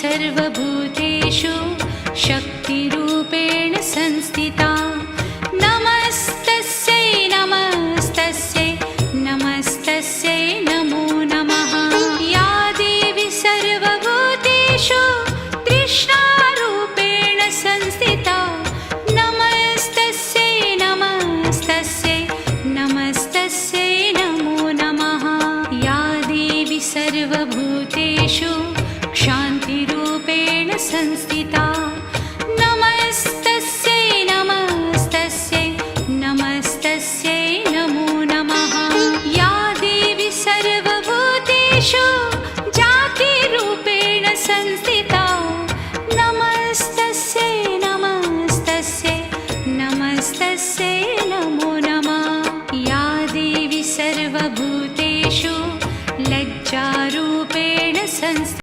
सर्वभूतेषु शक्तिरूपेण संस्थिता। नमस्तस्यै नमस्तस्यै नमस्तस्यै नमो नमः। या देवी सर्वभूतेषु तृष्णारूपेण संस्थिता। नमस्तस्यै नमस्तस्यै नमस्तस्यै नमो नमः। या देवी सर्वभूतेषु क्षान्तिरूपेण संस्थिता।